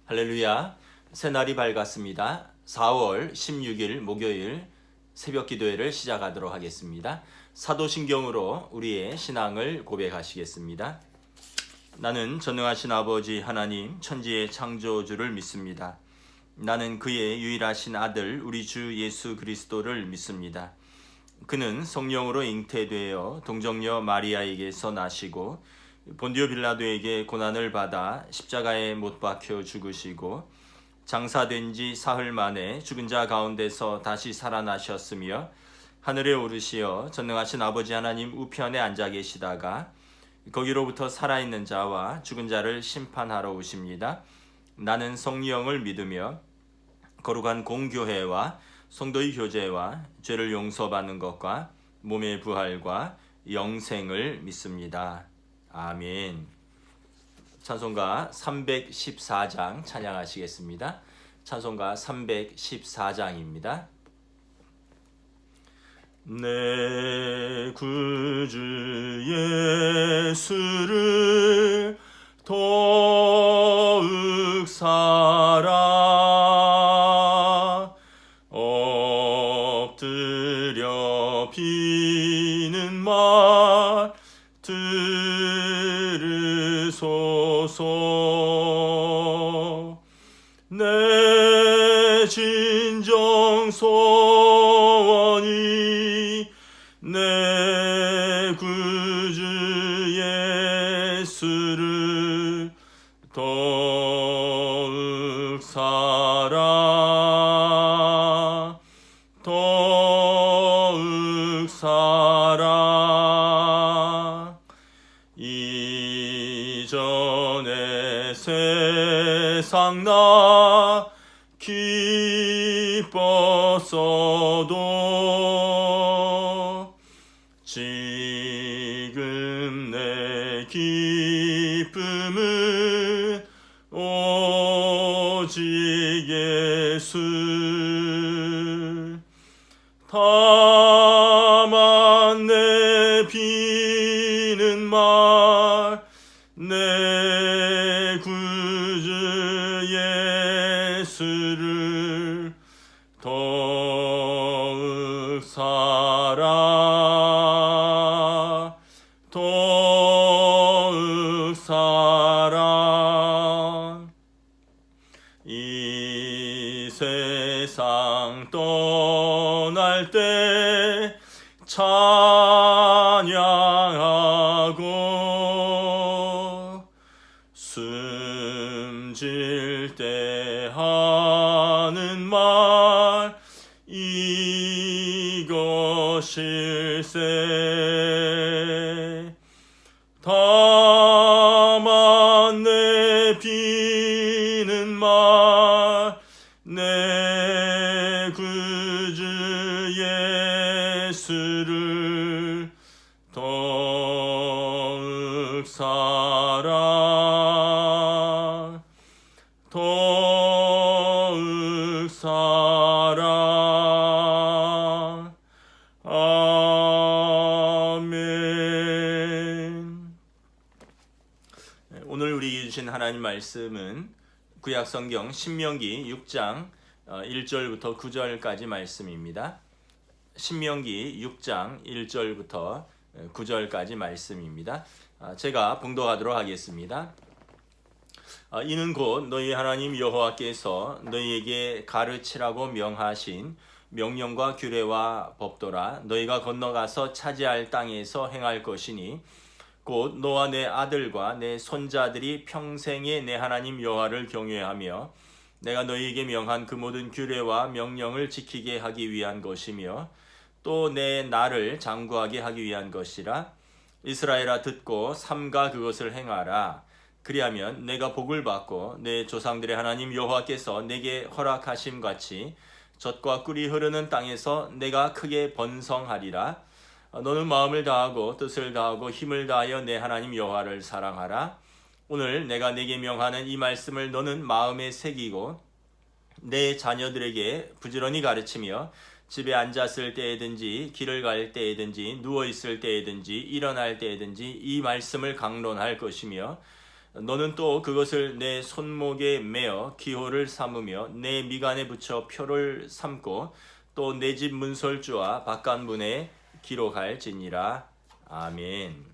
할렐루야. 새날이 밝았습니다. 4월 16일 목요일 새벽 기도회를 시작하도록 하겠습니다. 사도신경으로 우리의 신앙을 고백하시겠습니다. 나는 전능하신 아버지 하나님 천지의 창조주를 믿습니다. 나는 그의 유일하신 아들 우리 주 예수 그리스도를 믿습니다. 그는 성령으로 잉태되어 동정녀 마리아에게서 나시고 본디오 빌라도에게 고난을 받아 십자가에 못 박혀 죽으시고 장사된 지 사흘 만에 죽은 자 가운데서 다시 살아나셨으며 하늘에 오르시어 전능하신 아버지 하나님 우편에 앉아 계시다가 거기로부터 살아있는 자와 죽은 자를 심판하러 오십니다. 나는 성령을 믿으며 거룩한 공교회와 성도의 교제와 죄를 용서받는 것과 몸의 부활과 영생을 믿습니다. 아멘. 찬송가 314장 찬양하시겠습니다. 찬송가 314장입니다. 내 구주 예수를 더욱 사랑 엎드려 비는 말 들으소서. 내 진정 소원이 내 구주 예수를 더욱 사랑 더욱 사랑. 이전에 세상 나 기뻤어도 지금 내 기쁨은 오직 예수. 다만 내 비는 말 내 구주 예수를 더욱 사랑 더욱 사랑. 이 세상 떠날 때 찬양하고 숨질 때 하는 말 이것일세. 다만 내 비는 말 내 구주 예수를 더욱 사랑 더욱 사랑. 아멘. 오늘 우리에게 주신 하나님 말씀은 구약성경 신명기 6장 1절부터 9절까지 말씀입니다. 신명기 6장 1절부터 9절까지 말씀입니다. 제가 봉독하도록 하겠습니다. 이는 곧 너희 하나님 여호와께서 너희에게 가르치라고 명하신 명령과 규례와 법도라. 너희가 건너가서 차지할 땅에서 행할 것이니 곧 너와 내 아들과 내 손자들이 평생에 내 하나님 여호와를 경외하며 내가 너희에게 명한 그 모든 규례와 명령을 지키게 하기 위한 것이며 또 내 나를 장구하게 하기 위한 것이라. 이스라엘아 듣고 삼가 그것을 행하라. 그리하면 내가 복을 받고 내 조상들의 하나님 여호와께서 내게 허락하심 같이 젖과 꿀이 흐르는 땅에서 내가 크게 번성하리라. 너는 마음을 다하고 뜻을 다하고 힘을 다하여 내 하나님 여호와를 사랑하라. 오늘 내가 내게 명하는 이 말씀을 너는 마음에 새기고 내 자녀들에게 부지런히 가르치며 집에 앉았을 때에든지 길을 갈 때에든지 누워있을 때에든지 일어날 때에든지 이 말씀을 강론할 것이며 너는 또 그것을 내 손목에 매어 기호를 삼으며 내 미간에 붙여 표를 삼고 또 내 집 문설주와 바깥문에 기록할지니라. 아멘.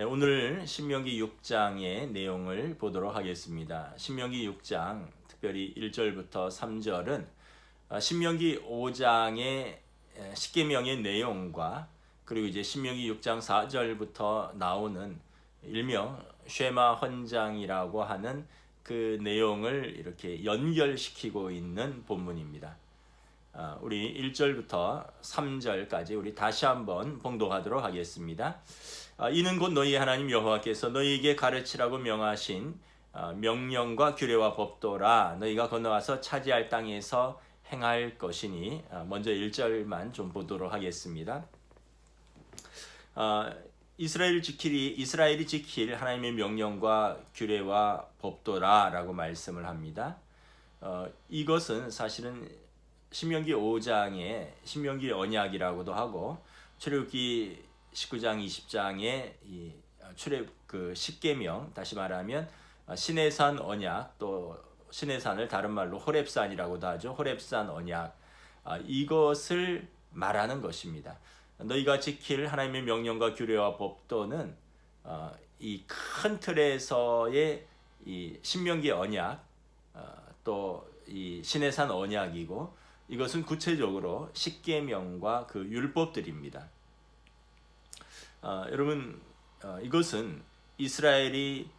오늘 신명기 6장의 내용을 보도록 하겠습니다. 신명기 6장 특별히 1절부터 3절은 신명기 5장의 십계명의 내용과 그리고 이제 신명기 6장 4절부터 나오는 일명 쉐마 헌장이라고 하는 그 내용을 이렇게 연결시키고 있는 본문입니다. 우리 1절부터 3절까지 우리 다시 한번 봉독하도록 하겠습니다. 이는 곧 너희 하나님 여호와께서 너희에게 가르치라고 명하신 명령과 규례와 법도라. 너희가 건너가서 차지할 땅에서 행할 것이니. 먼저 1절만 좀 보도록 하겠습니다. 이스라엘이 지킬 하나님의 명령과 규례와 법도라라고 말씀을 합니다. 이것은 사실은 신명기 5장의 신명기 언약이라고도 하고 출애굽기 19장 20장의 이 출애굽 그 십계명, 다시 말하면 시내산 언약, 또 시내산을 다른 말로 호렙산이라고도 하죠. 호렙산 언약, 이것을 말하는 것입니다. 너희가 지킬 하나님의 명령과 규례와 법도는 이 큰 틀에서의 이 신명기 언약, 또 이 시내산 언약이고, 이것은 구체적으로 십계명과 그 율법들입니다. 여러분, 이것은 이스라엘이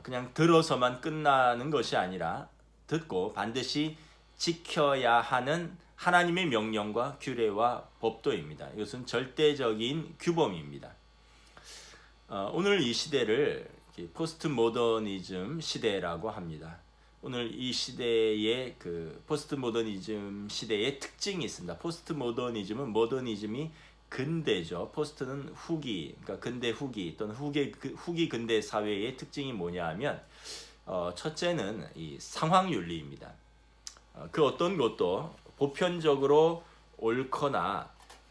그냥 들어서만 끝나는 것이 아니라 듣고 반드시 지켜야 하는 하나님의 명령과 규례와 법도입니다. 이것은 절대적인 규범입니다. 오늘 이 시대를 포스트 모더니즘 시대라고 합니다. 오늘 이 시대의 그 포스트 모더니즘 시대의 특징이 있습니다. 포스트 모더니즘은 모더니즘이 근대죠. 포스트는 후기, 그러니까 근대 후기 또는 후기 근대 사회의 특징이 뭐냐 하면 첫째는 이 상황윤리입니다. 그 어떤 것도 보편적으로 옳거나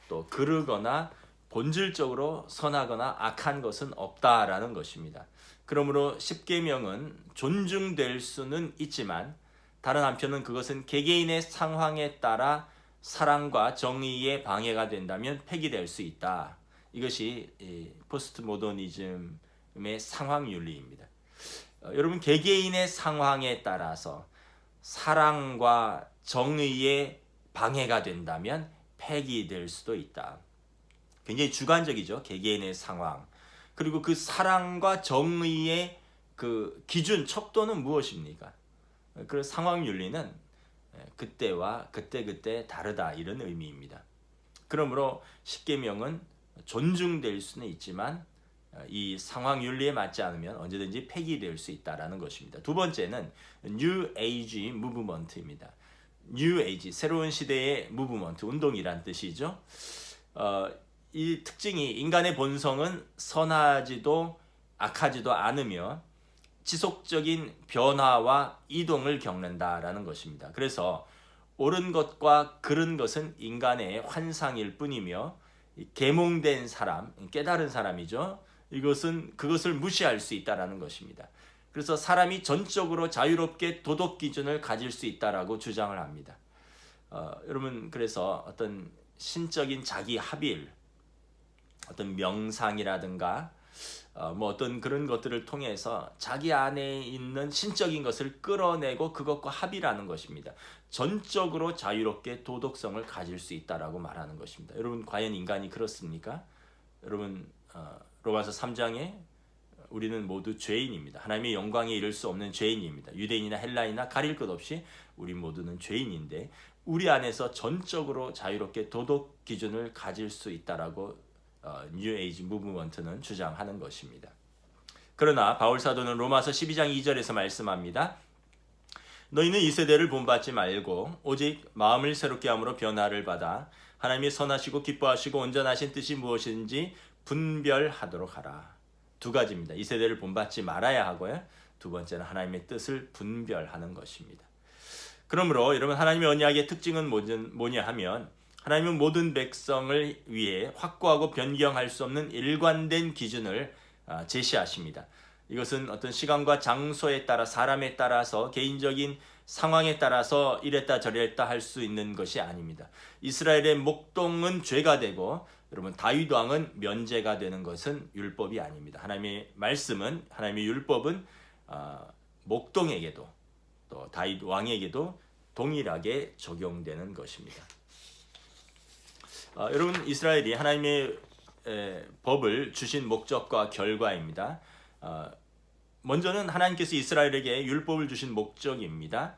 또 그르거나 본질적으로 선하거나 악한 것은 없다라는 것입니다. 그러므로 십계명은 존중될 수는 있지만 다른 한편은 그것은 개개인의 상황에 따라 사랑과 정의에 방해가 된다면 폐기될 수 있다. 이것이 포스트 모더니즘의 상황윤리입니다. 여러분, 개개인의 상황에 따라서 사랑과 정의에 방해가 된다면 폐기될 수도 있다. 굉장히 주관적이죠. 개개인의 상황. 그리고 그 사랑과 정의의 그 기준, 척도는 무엇입니까? 그 상황윤리는 그때와 그때 다르다, 이런 의미입니다. 그러므로 십계명은 존중될 수는 있지만 이 상황윤리에 맞지 않으면 언제든지 폐기될 수 있다는 것입니다. 두 번째는 New Age Movement입니다. New Age, 새로운 시대의 무브먼트, 운동이란 뜻이죠. 이 특징이 인간의 본성은 선하지도 악하지도 않으며 지속적인 변화와 이동을 겪는다라는 것입니다. 그래서 옳은 것과 그른 것은 인간의 환상일 뿐이며 계몽된 사람, 깨달은 사람이죠. 그것을 무시할 수 있다라는 것입니다. 그래서 사람이 전적으로 자유롭게 도덕 기준을 가질 수 있다라고 주장을 합니다. 여러분, 그래서 어떤 신적인 자기 합일, 어떤 명상이라든가 어떤 그런 것들을 통해서 자기 안에 있는 신적인 것을 끌어내고 그것과 합일하는 것입니다. 전적으로 자유롭게 도덕성을 가질 수 있다라고 말하는 것입니다. 여러분, 과연 인간이 그렇습니까? 여러분, 로마서 3장에 우리는 모두 죄인입니다. 하나님의 영광에 이를 수 없는 죄인입니다. 유대인이나 헬라인이나 가릴 것 없이 우리 모두는 죄인인데 우리 안에서 전적으로 자유롭게 도덕 기준을 가질 수 있다라고 뉴 에이지 무브먼트는 주장하는 것입니다. 그러나 바울 사도는 로마서 12장 2절에서 말씀합니다. 너희는 이 세대를 본받지 말고 오직 마음을 새롭게 함으로 변화를 받아 하나님의 선하시고 기뻐하시고 온전하신 뜻이 무엇인지 분별하도록 하라. 두 가지입니다. 이 세대를 본받지 말아야 하고요. 두 번째는 하나님의 뜻을 분별하는 것입니다. 그러므로 여러분, 하나님의 언약의 특징은 뭐냐 하면 하나님은 모든 백성을 위해 확고하고 변경할 수 없는 일관된 기준을 제시하십니다. 이것은 어떤 시간과 장소에 따라 사람에 따라서 개인적인 상황에 따라서 이랬다 저랬다 할 수 있는 것이 아닙니다. 이스라엘의 목동은 죄가 되고 여러분 다윗 왕은 면제가 되는 것은 율법이 아닙니다. 하나님의 말씀은 하나님의 율법은 목동에게도 또 다윗 왕에게도 동일하게 적용되는 것입니다. 여러분 이스라엘이 하나님의 법을 주신 목적과 결과입니다. 먼저는 하나님께서 이스라엘에게 율법을 주신 목적입니다.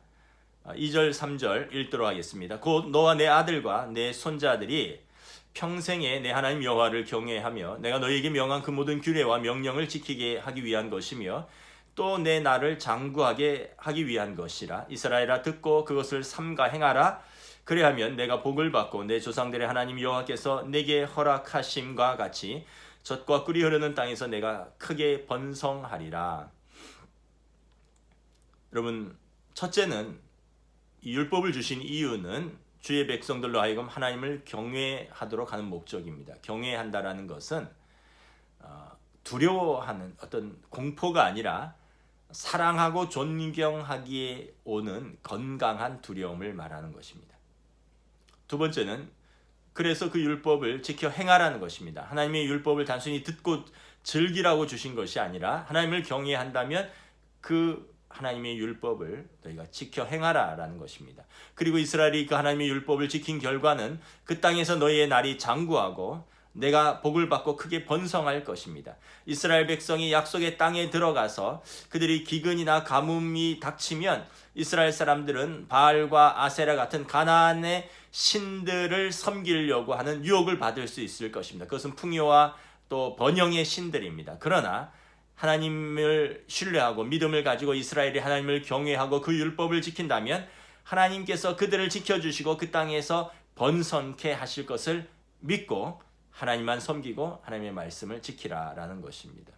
2절 3절 읽도록 하겠습니다. 곧 너와 내 아들과 내 손자들이 평생에 내 하나님 여호와를 경외하며 내가 너희에게 명한 그 모든 규례와 명령을 지키게 하기 위한 것이며 또 내 나를 장구하게 하기 위한 것이라. 이스라엘아 듣고 그것을 삼가 행하라. 그래하면 내가 복을 받고 내 조상들의 하나님 여호와께서 내게 허락하심과 같이 젖과 꿀이 흐르는 땅에서 내가 크게 번성하리라. 여러분 첫째는 이 율법을 주신 이유는 주의 백성들로 하여금 하나님을 경외하도록 하는 목적입니다. 경외한다라는 것은 두려워하는 어떤 공포가 아니라 사랑하고 존경하기에 오는 건강한 두려움을 말하는 것입니다. 두 번째는 그래서 그 율법을 지켜 행하라는 것입니다. 하나님의 율법을 단순히 듣고 즐기라고 주신 것이 아니라 하나님을 경외한다면 그 하나님의 율법을 너희가 지켜 행하라라는 것입니다. 그리고 이스라엘이 그 하나님의 율법을 지킨 결과는 그 땅에서 너희의 날이 장구하고 내가 복을 받고 크게 번성할 것입니다. 이스라엘 백성이 약속의 땅에 들어가서 그들이 기근이나 가뭄이 닥치면 이스라엘 사람들은 바알과 아세라 같은 가나안의 신들을 섬기려고 하는 유혹을 받을 수 있을 것입니다. 그것은 풍요와 또 번영의 신들입니다. 그러나 하나님을 신뢰하고 믿음을 가지고 이스라엘이 하나님을 경외하고 그 율법을 지킨다면 하나님께서 그들을 지켜주시고 그 땅에서 번성케 하실 것을 믿고 하나님만 섬기고 하나님의 말씀을 지키라라는 것입니다.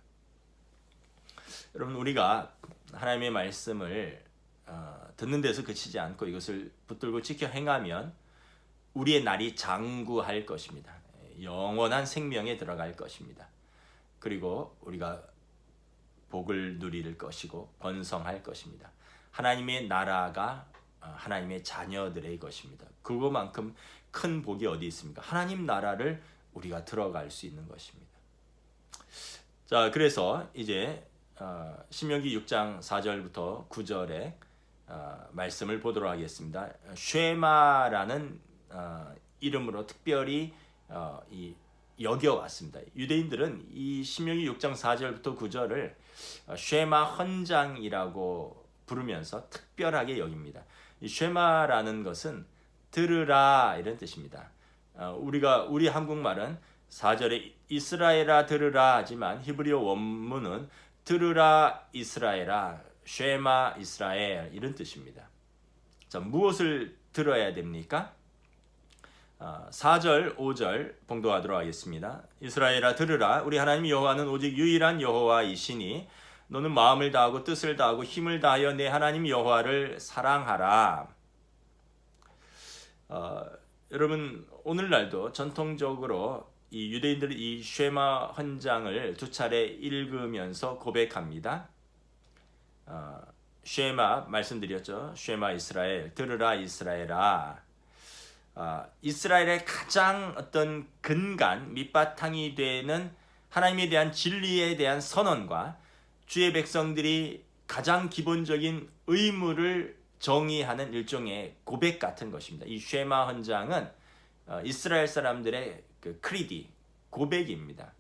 여러분 우리가 하나님의 말씀을 듣는 데서 그치지 않고 이것을 붙들고 지켜 행하면 우리의 날이 장구할 것입니다. 영원한 생명에 들어갈 것입니다. 그리고 우리가 복을 누릴 것이고 번성할 것입니다. 하나님의 나라가 하나님의 자녀들의 것입니다. 그거만큼 큰 복이 어디 있습니까? 하나님 나라를 우리가 들어갈 수 있는 것입니다. 자, 그래서 이제 신명기 6장 4절부터 9절의 말씀을 보도록 하겠습니다. 쉐마라는 이름으로 특별히 여겨왔습니다. 유대인들은 이 신명기 6장 4절부터 9절을 쉐마 헌장이라고 부르면서 특별하게 여깁니다. 이 쉐마라는 것은 들으라 이런 뜻입니다. 우리 한국말은 4절에 이스라엘아 들으라 하지만 히브리어 원문은 들으라 이스라엘아 쉐마 이스라엘 이런 뜻입니다. 자, 무엇을 들어야 됩니까? 4절, 5절 봉독하도록 하겠습니다. 이스라엘아 들으라 우리 하나님 여호와는 오직 유일한 여호와이시니 너는 마음을 다하고 뜻을 다하고 힘을 다하여 내 하나님 여호와를 사랑하라. 여러분 오늘날도 전통적으로 이 유대인들이 이 쉐마 헌장을 두 차례 읽으면서 고백합니다. 쉐마 말씀드렸죠. 쉐마 이스라엘 들으라 이스라엘아. 이스라엘의 가장 어떤 근간 밑바탕이 되는 하나님에 대한 진리에 대한 선언과 주의 백성들이 가장 기본적인 의무를 정의하는 일종의 고백 같은 것입니다. 이 쉐마 헌장은 이스라엘 사람들의 그 크리디 고백입니다.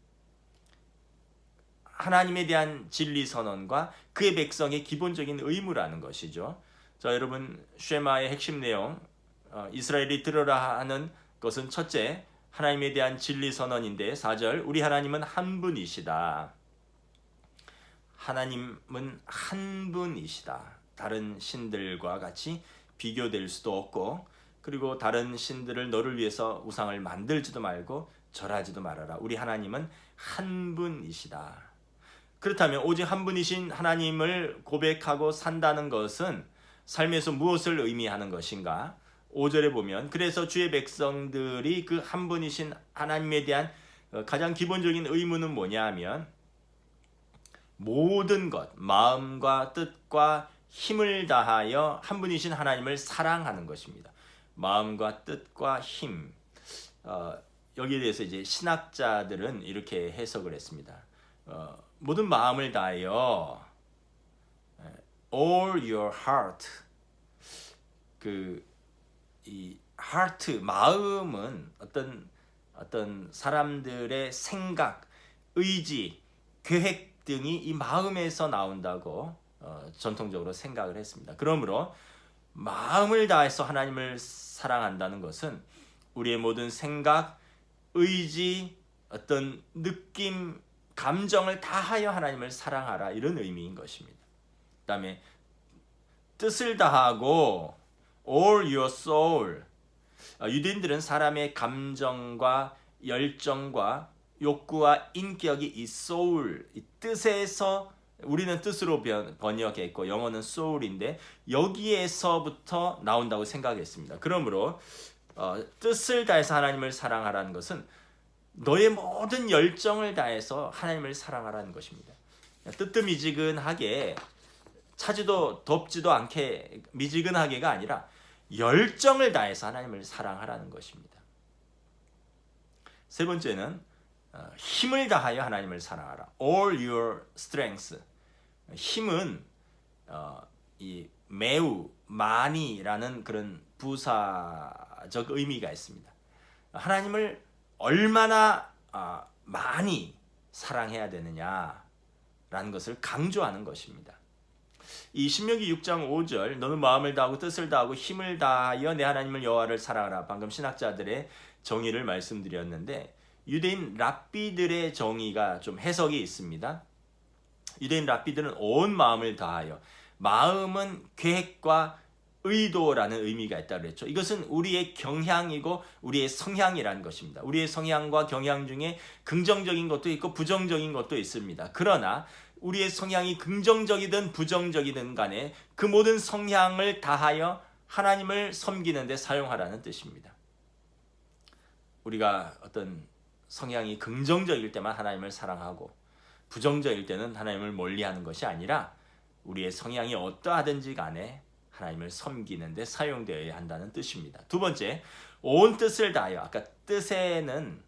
하나님에 대한 진리 선언과 그의 백성의 기본적인 의무라는 것이죠. 자, 여러분 쉐마의 핵심 내용 이스라엘이 들으라 하는 것은 첫째 하나님에 대한 진리 선언인데 4절 우리 하나님은 한 분이시다. 하나님은 한 분이시다. 다른 신들과 같이 비교될 수도 없고 그리고 다른 신들을 너를 위해서 우상을 만들지도 말고 절하지도 말아라. 우리 하나님은 한 분이시다. 그렇다면 오직 한 분이신 하나님을 고백하고 산다는 것은 삶에서 무엇을 의미하는 것인가? 5절에 보면 그래서 주의 백성들이 그 한 분이신 하나님에 대한 가장 기본적인 의무는 뭐냐 하면 모든 것, 마음과 뜻과 힘을 다하여 한 분이신 하나님을 사랑하는 것입니다. 마음과 뜻과 힘. 여기에 대해서 이제 신학자들은 이렇게 해석을 했습니다. 모든 마음을 다하여 all your heart. 이 heart, 마음은 어떤 사람들의 생각, 의지, 계획 등이 이 마음에서 나온다고 전통적으로 생각을 했습니다. 그러므로 마음을 다해서 하나님을 사랑한다는 것은 우리의 모든 생각, 의지, 어떤 느낌, 감정을 다하여 하나님을 사랑하라, 이런 의미인 것입니다. 그 다음에 뜻을 다하고 all your soul. 유대인들은 사람의 감정과 열정과 욕구와 인격이 이 soul, 이 뜻에서, 우리는 뜻으로 번역했고 영어는 soul인데 여기에서부터 나온다고 생각했습니다. 그러므로 뜻을 다해서 하나님을 사랑하라는 것은 너의 모든 열정을 다해서 하나님을 사랑하라는 것입니다. 뜨뜻미지근하게, 차지도 덥지도 않게 미지근하게가 아니라 열정을 다해서 하나님을 사랑하라는 것입니다. 세 번째는 힘을 다하여 하나님을 사랑하라. All your strength. 힘은 이 매우, 많이라는 그런 부사적 의미가 있습니다. 하나님을 얼마나 많이 사랑해야 되느냐라는 것을 강조하는 것입니다. 이 신명기 6장 5절, 너는 마음을 다하고 뜻을 다하고 힘을 다하여 내 하나님을 여호와를 사랑하라. 방금 신학자들의 정의를 말씀드렸는데 유대인 랍비들의 정의가 좀 해석이 있습니다. 유대인 랍비들은 온 마음을 다하여, 마음은 계획과 의도라는 의미가 있다고 그랬죠. 이것은 우리의 경향이고 우리의 성향이라는 것입니다. 우리의 성향과 경향 중에 긍정적인 것도 있고 부정적인 것도 있습니다. 그러나 우리의 성향이 긍정적이든 부정적이든 간에 그 모든 성향을 다하여 하나님을 섬기는 데 사용하라는 뜻입니다. 우리가 어떤 성향이 긍정적일 때만 하나님을 사랑하고 부정적일 때는 하나님을 멀리하는 것이 아니라 우리의 성향이 어떠하든지 간에 하나님을 섬기는 데 사용되어야 한다는 뜻입니다. 두 번째, 온 뜻을 다하여. 아까 뜻에는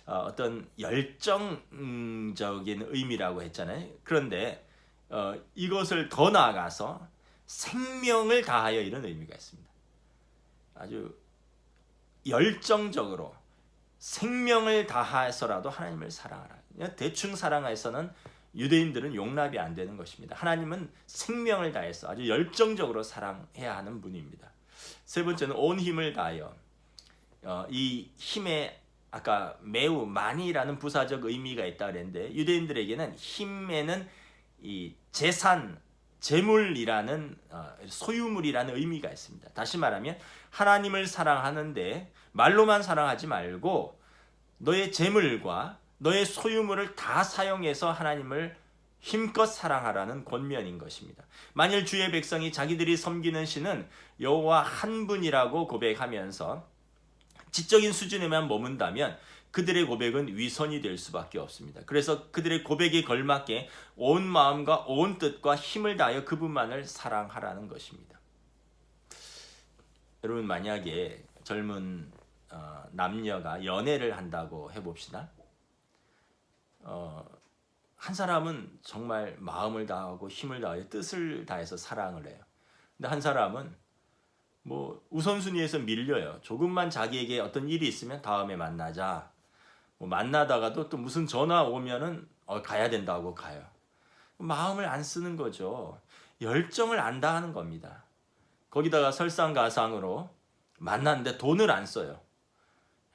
어떤 열정적인 의미라고 했잖아요. 그런데 이것을 더 나아가서 생명을 다하여, 이런 의미가 있습니다. 아주 열정적으로 생명을 다해서라도 하나님을 사랑하라. 대충 사랑해서는 유대인들은 용납이 안 되는 것입니다. 하나님은 생명을 다해서 아주 열정적으로 사랑해야 하는 분입니다. 세 번째는 온 힘을 다하여. 이 힘에 아까 매우, 많이라는 부사적 의미가 있다 그랬는데 유대인들에게는 힘에는 이 재산, 재물이라는 소유물이라는 의미가 있습니다. 다시 말하면 하나님을 사랑하는데 말로만 사랑하지 말고 너의 재물과 너의 소유물을 다 사용해서 하나님을 힘껏 사랑하라는 권면인 것입니다. 만일 주의 백성이 자기들이 섬기는 신은 여호와 한 분이라고 고백하면서 지적인 수준에만 머문다면 그들의 고백은 위선이 될 수밖에 없습니다. 그래서 그들의 고백에 걸맞게 온 마음과 온 뜻과 힘을 다하여 그분만을 사랑하라는 것입니다. 여러분, 만약에 젊은 남녀가 연애를 한다고 해봅시다. 한 사람은 정말 마음을 다하고 힘을 다하여 뜻을 다해서 사랑을 해요. 근데 한 사람은 우선순위에서 밀려요. 조금만 자기에게 어떤 일이 있으면 다음에 만나자. 만나다가도 또 무슨 전화 오면은 가야 된다고 가요. 마음을 안 쓰는 거죠. 열정을 안 다하는 겁니다. 거기다가 설상가상으로 만났는데 돈을 안 써요.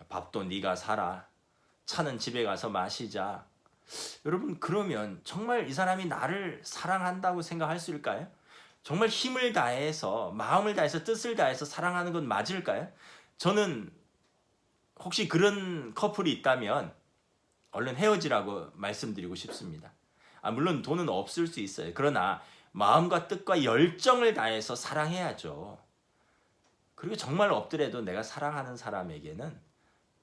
밥도 네가 사라. 차는 집에 가서 마시자. 여러분, 그러면 정말 이 사람이 나를 사랑한다고 생각할 수 있을까요? 정말 힘을 다해서, 마음을 다해서, 뜻을 다해서 사랑하는 건 맞을까요? 저는 혹시 그런 커플이 있다면 얼른 헤어지라고 말씀드리고 싶습니다. 물론 돈은 없을 수 있어요. 그러나 마음과 뜻과 열정을 다해서 사랑해야죠. 그리고 정말 없더라도 내가 사랑하는 사람에게는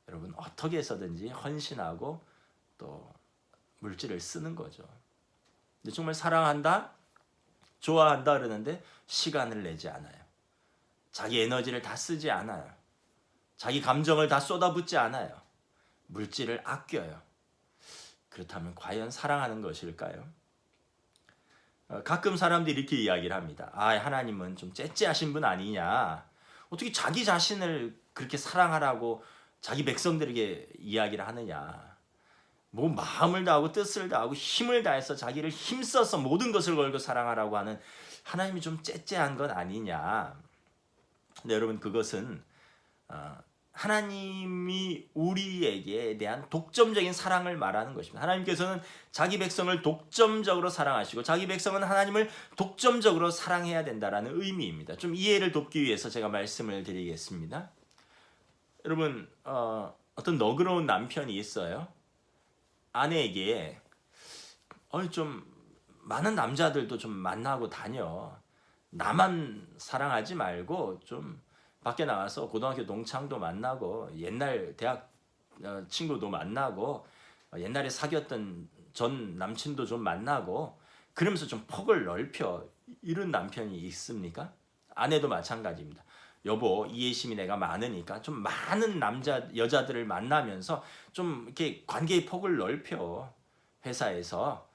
여러분 어떻게 해서든지 헌신하고 또 물질을 쓰는 거죠. 근데 정말 사랑한다, 좋아한다 그러는데 시간을 내지 않아요. 자기 에너지를 다 쓰지 않아요. 자기 감정을 다 쏟아붓지 않아요. 물질을 아껴요. 그렇다면 과연 사랑하는 것일까요? 가끔 사람들이 이렇게 이야기를 합니다. 하나님은 좀 째째하신 분 아니냐. 어떻게 자기 자신을 그렇게 사랑하라고 자기 백성들에게 이야기를 하느냐. 뭐 마음을 다하고 뜻을 다하고 힘을 다해서 자기를 힘써서 모든 것을 걸고 사랑하라고 하는 하나님이 좀 째째한 건 아니냐. 근데 여러분, 그것은 하나님이 우리에게 대한 독점적인 사랑을 말하는 것입니다. 하나님께서는 자기 백성을 독점적으로 사랑하시고 자기 백성은 하나님을 독점적으로 사랑해야 된다라는 의미입니다. 좀 이해를 돕기 위해서 제가 말씀을 드리겠습니다. 여러분, 어떤 너그러운 남편이 있어요. 아내에게 좀 많은 남자들도 좀 만나고 다녀. 나만 사랑하지 말고 좀 밖에 나가서 고등학교 동창도 만나고 옛날 대학 친구도 만나고 옛날에 사귀었던 전 남친도 좀 만나고 그러면서 좀 폭을 넓혀. 이런 남편이 있습니까? 아내도 마찬가지입니다. 여보, 이해심이 내가 많으니까 좀 많은 여자들을 만나면서 좀 이렇게 관계의 폭을 넓혀. 회사에서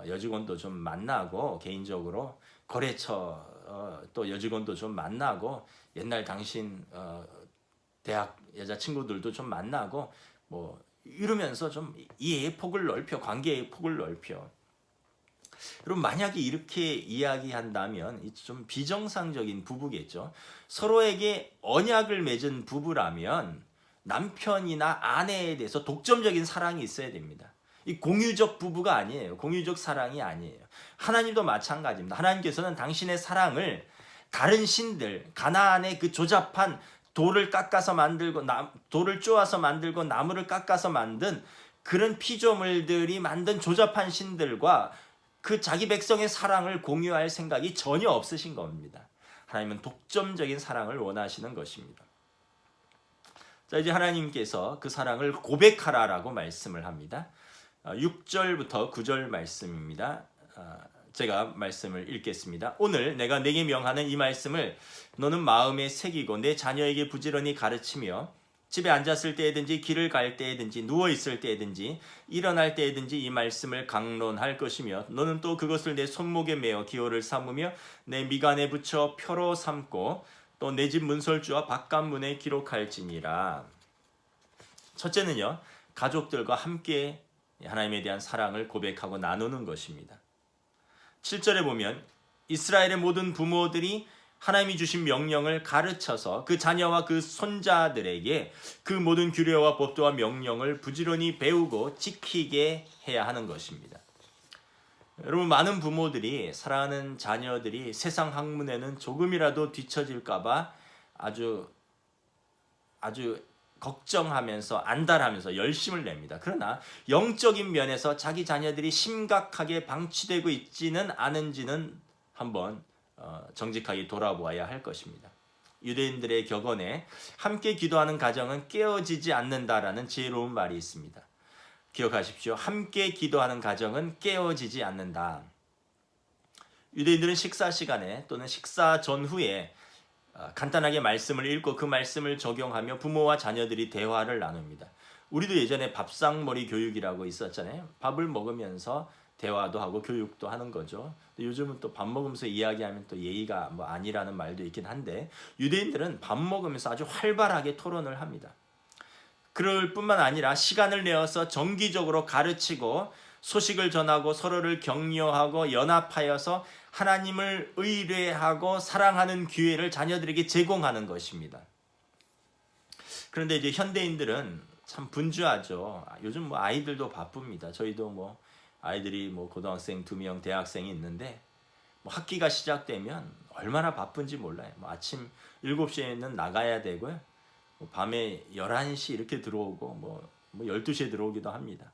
여직원도 좀 만나고 개인적으로 거래처 또 여직원도 좀 만나고 옛날 당신 대학 여자친구들도 좀 만나고 뭐 이러면서 좀 이해의 폭을 넓혀. 관계의 폭을 넓혀. 여러분, 만약에 이렇게 이야기한다면 좀 비정상적인 부부겠죠. 서로에게 언약을 맺은 부부라면 남편이나 아내에 대해서 독점적인 사랑이 있어야 됩니다. 이 공유적 부부가 아니에요. 공유적 사랑이 아니에요. 하나님도 마찬가지입니다. 하나님께서는 당신의 사랑을 다른 신들, 가나안의 그 조잡한 돌을 깎아서 만들고 돌을 쪼아서 만들고 나무를 깎아서 만든 그런 피조물들이 만든 조잡한 신들과 그 자기 백성의 사랑을 공유할 생각이 전혀 없으신 겁니다. 하나님은 독점적인 사랑을 원하시는 것입니다. 자, 이제 하나님께서 그 사랑을 고백하라라고 말씀을 합니다. 6절부터 9절 말씀입니다. 제가 말씀을 읽겠습니다. 오늘 내가 네게 명하는 이 말씀을 너는 마음에 새기고 내 자녀에게 부지런히 가르치며 집에 앉았을 때든지 길을 갈 때든지 누워 있을 때든지 일어날 때든지 이 말씀을 강론할 것이며 너는 또 그것을 내 손목에 메어 기호를 삼으며 내 미간에 붙여 표로 삼고 또 내 집 문설주와 바깥문에 기록할지니라. 첫째는요, 가족들과 함께 하나님에 대한 사랑을 고백하고 나누는 것입니다. 7절에 보면 이스라엘의 모든 부모들이 하나님이 주신 명령을 가르쳐서 그 자녀와 그 손자들에게 그 모든 규례와 법도와 명령을 부지런히 배우고 지키게 해야 하는 것입니다. 여러분, 많은 부모들이 사랑하는 자녀들이 세상 학문에는 조금이라도 뒤처질까봐 아주 걱정하면서 안달하면서 열심을 냅니다. 그러나 영적인 면에서 자기 자녀들이 심각하게 방치되고 있지는 않은지는 한번 정직하게 돌아보아야 할 것입니다. 유대인들의 격언에 함께 기도하는 가정은 깨어지지 않는다라는 지혜로운 말이 있습니다. 기억하십시오. 함께 기도하는 가정은 깨어지지 않는다. 유대인들은 식사 시간에 또는 식사 전후에 간단하게 말씀을 읽고 그 말씀을 적용하며 부모와 자녀들이 대화를 나눕니다. 우리도 예전에 밥상머리 교육이라고 있었잖아요. 밥을 먹으면서 대화도 하고 교육도 하는 거죠. 요즘은 또 밥 먹으면서 이야기하면 또 예의가 아니라는 말도 있긴 한데 유대인들은 밥 먹으면서 아주 활발하게 토론을 합니다. 그럴 뿐만 아니라 시간을 내어서 정기적으로 가르치고 소식을 전하고 서로를 격려하고 연합하여서 하나님을 의뢰하고 사랑하는 기회를 자녀들에게 제공하는 것입니다. 그런데 이제 현대인들은 참 분주하죠. 요즘 아이들도 바쁩니다. 저희도 아이들이 고등학생 2명, 대학생이 있는데 학기가 시작되면 얼마나 바쁜지 몰라요. 아침 7시에는 나가야 되고요. 밤에 11시 이렇게 들어오고 12시에 들어오기도 합니다.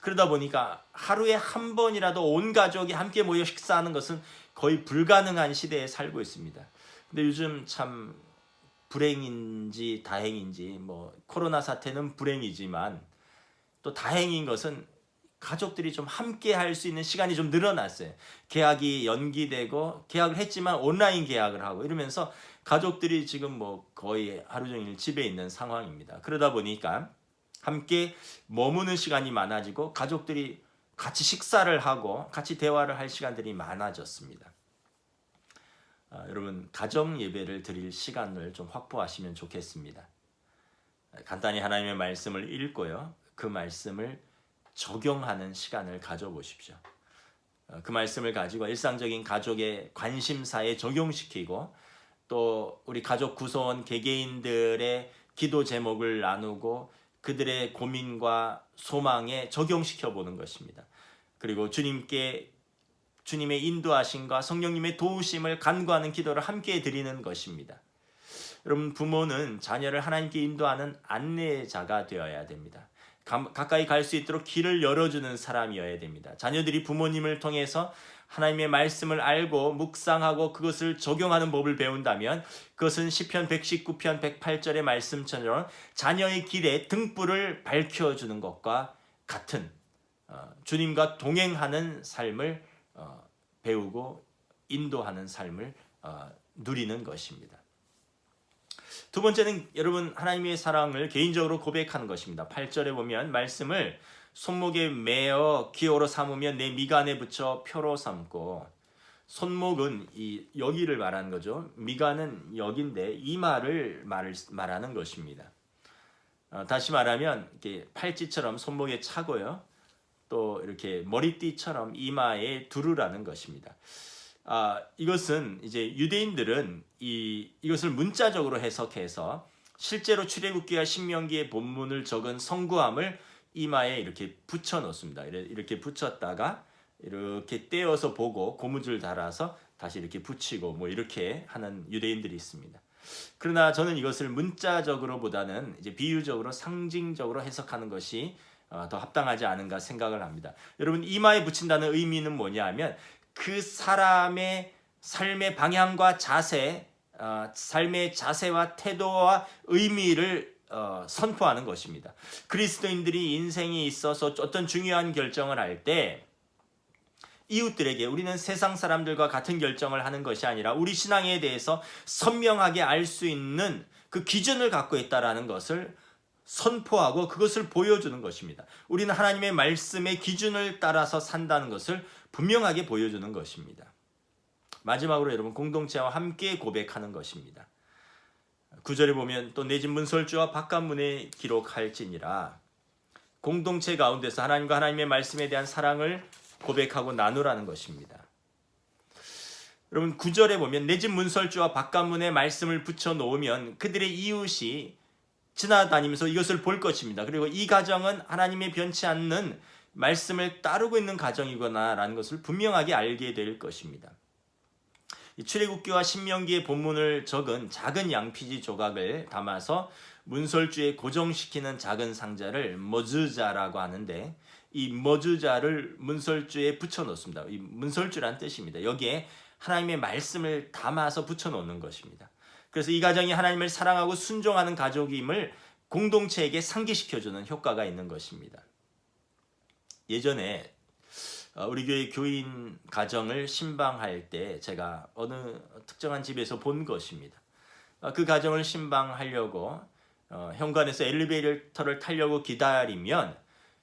그러다 보니까 하루에 한 번이라도 온 가족이 함께 모여 식사하는 것은 거의 불가능한 시대에 살고 있습니다. 근데 요즘 참 불행인지 다행인지 코로나 사태는 불행이지만 또 다행인 것은 가족들이 좀 함께 할 수 있는 시간이 좀 늘어났어요. 계약이 연기되고 계약을 했지만 온라인 계약을 하고 이러면서 가족들이 지금 뭐 거의 하루 종일 집에 있는 상황입니다. 그러다 보니까 함께 머무는 시간이 많아지고 가족들이 같이 식사를 하고 같이 대화를 할 시간들이 많아졌습니다. 여러분 가정 예배를 드릴 시간을 좀 확보하시면 좋겠습니다. 간단히 하나님의 말씀을 읽고요. 그 말씀을 적용하는 시간을 가져보십시오. 그 말씀을 가지고 일상적인 가족의 관심사에 적용시키고 또 우리 가족 구성원 개개인들의 기도 제목을 나누고 그들의 고민과 소망에 적용시켜 보는 것입니다. 그리고 주님의 인도하심과 성령님의 도우심을 간구하는 기도를 함께 드리는 것입니다. 여러분 부모는 자녀를 하나님께 인도하는 안내자가 되어야 됩니다. 가까이 갈 수 있도록 길을 열어주는 사람이어야 됩니다. 자녀들이 부모님을 통해서 하나님의 말씀을 알고 묵상하고 그것을 적용하는 법을 배운다면 그것은 시편 119편 108절의 말씀처럼 자녀의 길에 등불을 밝혀주는 것과 같은 주님과 동행하는 삶을 배우고 인도하는 삶을 누리는 것입니다. 두 번째는 여러분 하나님의 사랑을 개인적으로 고백하는 것입니다. 8절에 보면 말씀을 손목에 매어 기호로 삼으면 내 미간에 붙여 표로 삼고, 손목은 여기를 말하는 거죠. 미간은 여기인데 이마를 말하는 것입니다. 다시 말하면 이렇게 팔찌처럼 손목에 차고요. 또 이렇게 머리띠처럼 이마에 두르라는 것입니다. 이것은 이제 유대인들은 이것을 문자적으로 해석해서 실제로 출애굽기와 신명기의 본문을 적은 성구함을 이마에 이렇게 붙여 놓습니다. 이렇게 붙였다가 이렇게 떼어서 보고 고무줄 달아서 다시 이렇게 붙이고 뭐 이렇게 하는 유대인들이 있습니다. 그러나 저는 이것을 문자적으로보다는 이제 비유적으로 상징적으로 해석하는 것이 더 합당하지 않은가 생각을 합니다. 여러분 이마에 붙인다는 의미는 뭐냐 하면 그 사람의 삶의 방향과 자세, 삶의 자세와 태도와 의미를 선포하는 것입니다. 그리스도인들이 인생에 있어서 어떤 중요한 결정을 할 때 이웃들에게 우리는 세상 사람들과 같은 결정을 하는 것이 아니라 우리 신앙에 대해서 선명하게 알 수 있는 그 기준을 갖고 있다는 것을 선포하고 그것을 보여주는 것입니다. 우리는 하나님의 말씀의 기준을 따라서 산다는 것을 분명하게 보여주는 것입니다. 마지막으로 여러분 공동체와 함께 고백하는 것입니다. 9절에 보면 또 내 집 문설주와 바깥문에 기록할지니라. 공동체 가운데서 하나님과 하나님의 말씀에 대한 사랑을 고백하고 나누라는 것입니다. 여러분 9절에 보면 내 집 문설주와 바깥문에 말씀을 붙여 놓으면 그들의 이웃이 지나다니면서 이것을 볼 것입니다. 그리고 이 가정은 하나님의 변치 않는 말씀을 따르고 있는 가정이구나 라는 것을 분명하게 알게 될 것입니다. 출애굽기와 신명기의 본문을 적은 작은 양피지 조각을 담아서 문설주에 고정시키는 작은 상자를 머즈자라고 하는데 이 머즈자를 문설주에 붙여 놓습니다. 이 문설주란 뜻입니다. 여기에 하나님의 말씀을 담아서 붙여 놓는 것입니다. 그래서 이 가정이 하나님을 사랑하고 순종하는 가족임을 공동체에게 상기시켜주는 효과가 있는 것입니다. 예전에 우리 교회 교인 가정을 신방할 때 제가 어느 특정한 집에서 본 것입니다. 그 가정을 신방하려고 현관에서 엘리베이터를 타려고 기다리면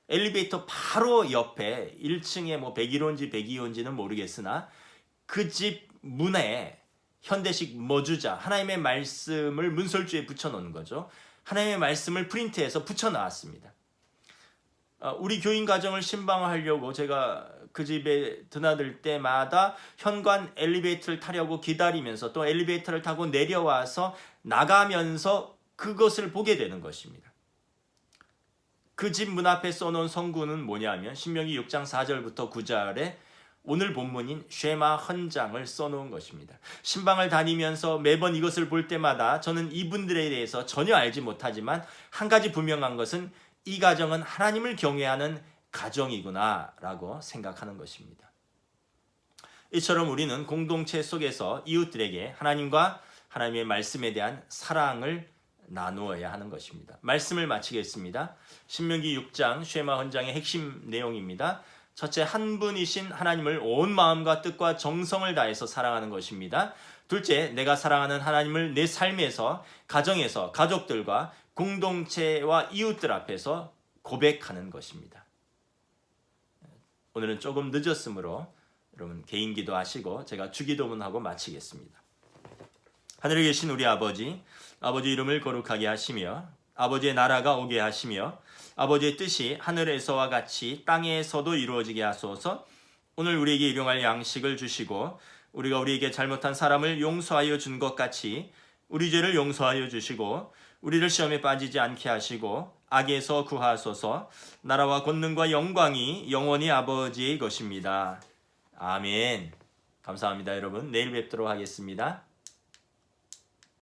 엘리베이터 바로 옆에 1층에 뭐 101호인지 102호인지는 모르겠으나 그 집 문에 현대식 머주자 하나님의 말씀을 문설주에 붙여놓는 거죠. 하나님의 말씀을 프린트해서 붙여놨습니다. 우리 교인 가정을 신방하려고 제가 그 집에 드나들 때마다 현관 엘리베이터를 타려고 기다리면서 또 엘리베이터를 타고 내려와서 나가면서 그것을 보게 되는 것입니다. 그 집 문 앞에 써놓은 성구는 뭐냐면 신명기 6장 4절부터 9절에 오늘 본문인 쉐마 헌장을 써놓은 것입니다. 신방을 다니면서 매번 이것을 볼 때마다 저는 이분들에 대해서 전혀 알지 못하지만 한 가지 분명한 것은 이 가정은 하나님을 경외하는 가정이구나 라고 생각하는 것입니다. 이처럼 우리는 공동체 속에서 이웃들에게 하나님과 하나님의 말씀에 대한 사랑을 나누어야 하는 것입니다. 말씀을 마치겠습니다. 신명기 6장 쉐마 헌장의 핵심 내용입니다. 첫째, 한 분이신 하나님을 온 마음과 뜻과 정성을 다해서 사랑하는 것입니다. 둘째, 내가 사랑하는 하나님을 내 삶에서, 가정에서, 가족들과 공동체와 이웃들 앞에서 고백하는 것입니다. 오늘은 조금 늦었으므로 여러분 개인 기도하시고 제가 주기도문하고 마치겠습니다. 하늘에 계신 우리 아버지, 아버지 이름을 거룩하게 하시며 아버지의 나라가 오게 하시며 아버지의 뜻이 하늘에서와 같이 땅에서도 이루어지게 하소서. 오늘 우리에게 일용할 양식을 주시고 우리가 우리에게 잘못한 사람을 용서하여 준 것 같이 우리 죄를 용서하여 주시고 우리를 시험에 빠지지 않게 하시고 악에서 구하소서. 나라와 권능과 영광이 영원히 아버지의 것입니다. 아멘. 감사합니다, 여러분. 내일 뵙도록 하겠습니다.